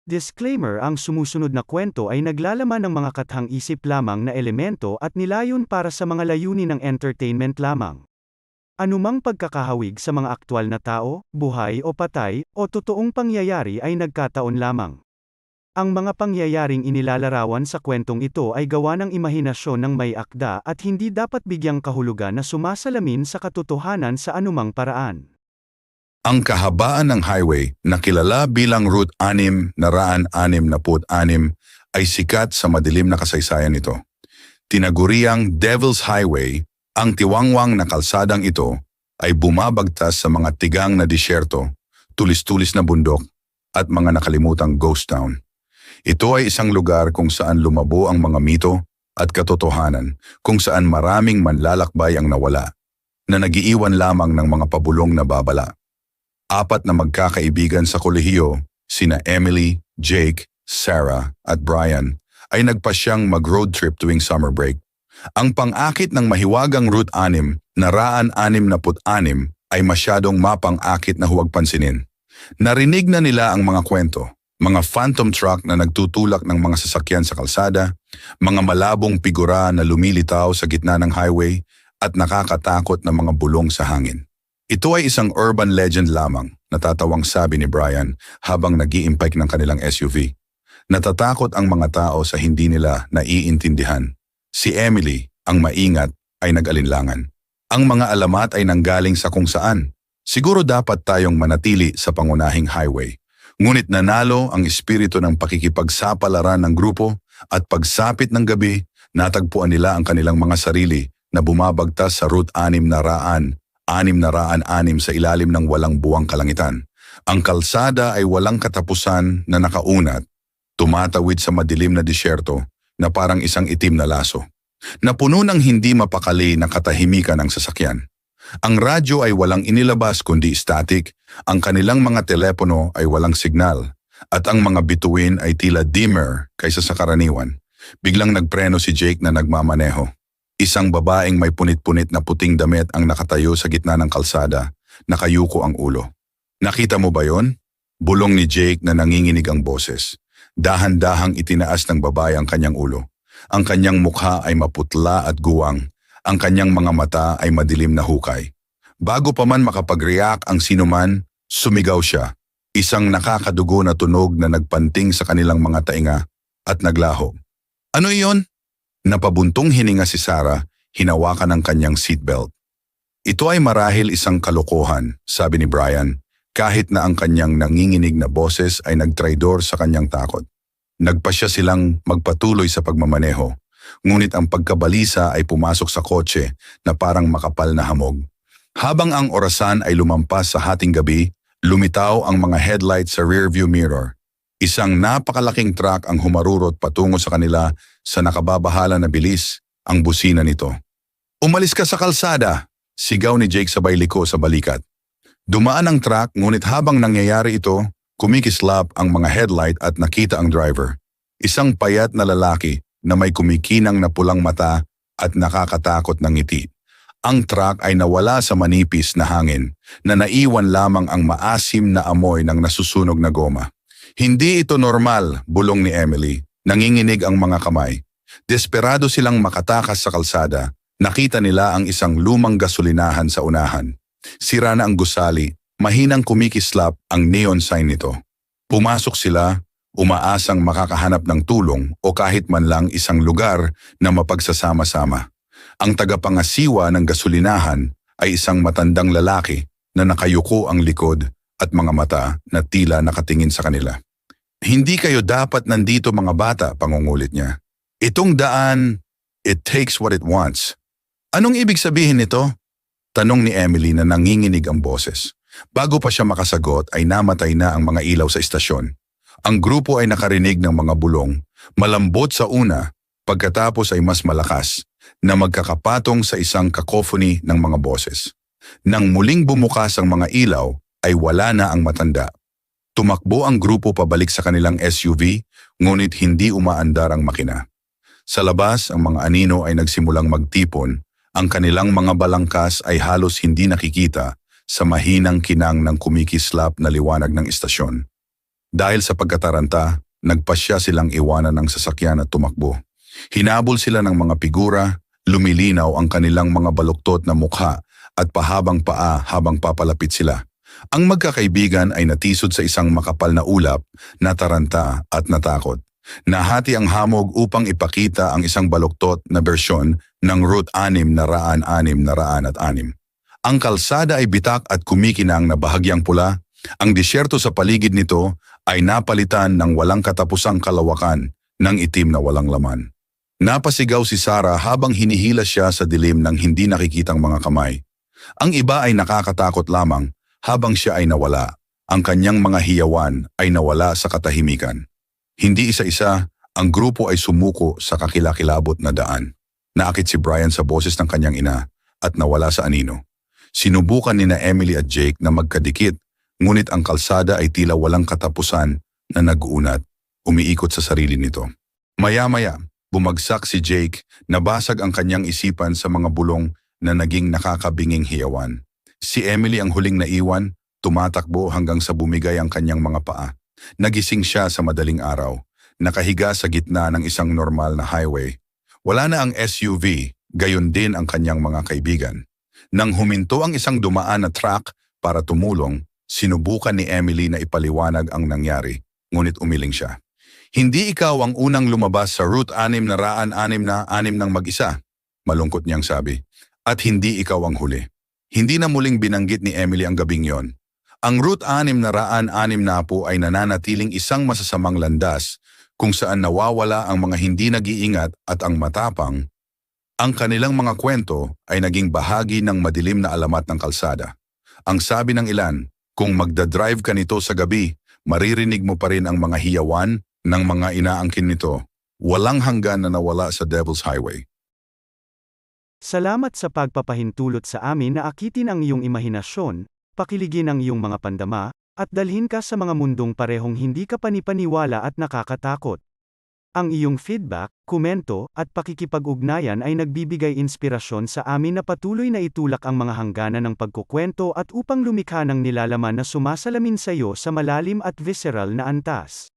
Disclaimer: ang sumusunod na kwento ay naglalaman ng mga kathang-isip lamang na elemento at nilayon para sa mga layunin ng entertainment lamang. Anumang pagkakahawig sa mga aktwal na tao, buhay o patay, o totoong pangyayari ay nagkataon lamang. Ang mga pangyayaring inilalarawan sa kwentong ito ay gawa ng imahinasyon ng may akda at hindi dapat bigyang kahulugan na sumasalamin sa katotohanan sa anumang paraan. Ang kahabaan ng highway na kilala bilang Route 666 ay sikat sa madilim na kasaysayan nito. Tinaguriang Devil's Highway, ang tiwangwang na kalsadang ito ay bumabagtas sa mga tigang na disyerto, tulis-tulis na bundok, at mga nakalimutang ghost town. Ito ay isang lugar kung saan lumabo ang mga mito at katotohanan, kung saan maraming manlalakbay ang nawala, na nagiiwan lamang ng mga pabulong na babala. Apat na magkakaibigan sa kolehiyo, sina Emily, Jake, Sarah at Brian, ay nagpasyang mag-road trip tuwing summer break. Ang pang-akit ng mahiwagang Route 6 na 666 ay masyadong mapang-akit na huwag pansinin. Narinig na nila ang mga kwento, mga phantom truck na nagtutulak ng mga sasakyan sa kalsada, mga malabong figura na lumilitaw sa gitna ng highway at nakakatakot na mga bulong sa hangin. Ito ay isang urban legend lamang, natatawang sabi ni Brian habang nag-i-impake ng kanilang SUV. Natatakot ang mga tao sa hindi nila naiintindihan. Si Emily, ang maingat, ay nag-alinlangan. Ang mga alamat ay nanggaling sa kung saan. Siguro dapat tayong manatili sa pangunahing highway. Ngunit nanalo ang espiritu ng pakikipagsapalaran ng grupo at pagsapit ng gabi, natagpuan nila ang kanilang mga sarili na bumabagtas sa Route 666 sa ilalim ng walang buwang kalangitan. Ang kalsada ay walang katapusan na nakaunat, tumatawid sa madilim na disyerto na parang isang itim na laso, na puno ng hindi mapakali na katahimikan ng sasakyan. Ang radyo ay walang inilabas kundi static, ang kanilang mga telepono ay walang signal, at ang mga bituin ay tila dimmer kaysa sa karaniwan. Biglang nagpreno si Jake na nagmamaneho. Isang babaeng may punit-punit na puting damit ang nakatayo sa gitna ng kalsada, nakayuko ang ulo. Nakita mo ba yon? Bulong ni Jake na nanginginig ang boses. Dahan-dahang itinaas ng babae ang kanyang ulo. Ang kanyang mukha ay maputla at guwang. Ang kanyang mga mata ay madilim na hukay. Bago pa man makapag-react ang sinuman, sumigaw siya. Isang nakakadugo na tunog na nagpanting sa kanilang mga tainga at naglaho. Ano iyon? Napabuntong hininga si Sarah, hinawakan ang kanyang seatbelt. Ito ay marahil isang kalokohan, sabi ni Brian, kahit na ang kanyang nanginginig na boses ay nagtraidor sa kanyang takot. Nagpasya silang magpatuloy sa pagmamaneho, ngunit ang pagkabalisa ay pumasok sa kotse na parang makapal na hamog. Habang ang orasan ay lumampas sa hating gabi, lumitaw ang mga headlights sa rearview mirror. Isang napakalaking truck ang humarurot patungo sa kanila sa nakababahala na bilis, ang busina nito. Umalis ka sa kalsada, sigaw ni Jake sabay liko sa balikat. Dumaan ang truck ngunit habang nangyayari ito, kumikislap ang mga headlight at nakita ang driver. Isang payat na lalaki na may kumikinang na pulang mata at nakakatakot na ngiti. Ang truck ay nawala sa manipis na hangin na naiwan lamang ang maasim na amoy ng nasusunog na goma. Hindi ito normal, bulong ni Emily. Nanginginig ang mga kamay. Desperado silang makatakas sa kalsada. Nakita nila ang isang lumang gasolinahan sa unahan. Sira na ang gusali, mahinang kumikislap ang neon sign nito. Pumasok sila, umaasang makakahanap ng tulong o kahit man lang isang lugar na mapagsasama-sama. Ang tagapangasiwa ng gasolinahan ay isang matandang lalaki na nakayuko ang likod at mga mata na tila nakatingin sa kanila. Hindi kayo dapat nandito mga bata, pangungulit niya. Itong daan, it takes what it wants. Anong ibig sabihin nito? Tanong ni Emily na nanginginig ang boses. Bago pa siya makasagot ay namatay na ang mga ilaw sa istasyon. Ang grupo ay nakarinig ng mga bulong, malambot sa una, pagkatapos ay mas malakas, na magkakapatong sa isang cacophony ng mga boses. Nang muling bumukas ang mga ilaw, ay wala na ang matanda. Tumakbo ang grupo pabalik sa kanilang SUV, ngunit hindi umaandar ang makina. Sa labas, ang mga anino ay nagsimulang magtipon, ang kanilang mga balangkas ay halos hindi nakikita sa mahinang kinang ng kumikislap na liwanag ng istasyon. Dahil sa pagkataranta, nagpasya silang iwanan ng sasakyan at tumakbo. Hinabol sila ng mga figura, lumilinaw ang kanilang mga baluktot na mukha at pahabang paa habang papalapit sila. Ang magkakaibigan ay natisod sa isang makapal na ulap, nataranta at natakot. Nahati ang hamog upang ipakita ang isang baluktot na bersyon ng Route 6,606. Ang kalsada ay bitak at kumikinang na bahagyang pula. Ang disyerto sa paligid nito ay napalitan ng walang katapusang kalawakan ng itim na walang laman. Napasigaw si Sarah habang hinihila siya sa dilim ng hindi nakikitang mga kamay. Ang iba ay nakakatakot lamang habang siya ay nawala. Ang kanyang mga hiyawan ay nawala sa katahimikan. Hindi isa-isa, ang grupo ay sumuko sa kakilakilabot na daan. Naakit si Brian sa boses ng kanyang ina at nawala sa anino. Sinubukan nina Emily at Jake na magkadikit, ngunit ang kalsada ay tila walang katapusan na nag-uunat, umiikot sa sarili nito. Maya-maya, bumagsak si Jake, nabasag ang kanyang isipan sa mga bulong na naging nakakabinging hiyawan. Si Emily ang huling naiwan, tumatakbo hanggang sa bumigay ang kanyang mga paa. Nagising siya sa madaling araw, nakahiga sa gitna ng isang normal na highway. Wala na ang SUV, gayon din ang kanyang mga kaibigan. Nang huminto ang isang dumaan na truck para tumulong, sinubukan ni Emily na ipaliwanag ang nangyari, ngunit umiling siya. Hindi ikaw ang unang lumabas sa Route 6,606 ng mag-isa, malungkot niyang sabi. At hindi ikaw ang huli. Hindi na muling binanggit ni Emily ang gabing yon. Ang Route 6,606 ay nananatiling isang masasamang landas kung saan nawawala ang mga hindi nag-iingat at ang matapang. Ang kanilang mga kwento ay naging bahagi ng madilim na alamat ng kalsada. Ang sabi ng ilan, kung magdadrive ka nito sa gabi, maririnig mo pa rin ang mga hiyawan ng mga inaangkin nito. Walang hanggan na nawala sa Devil's Highway. Salamat sa pagpapahintulot sa amin na akitin ang iyong imahinasyon, pakiligin ang iyong mga pandama, at dalhin ka sa mga mundong parehong hindi ka panipaniwala at nakakatakot. Ang iyong feedback, komento, at pakikipag-ugnayan ay nagbibigay inspirasyon sa amin na patuloy na itulak ang mga hangganan ng pagkukwento at upang lumikha ng nilalaman na sumasalamin sa iyo sa malalim at visceral na antas.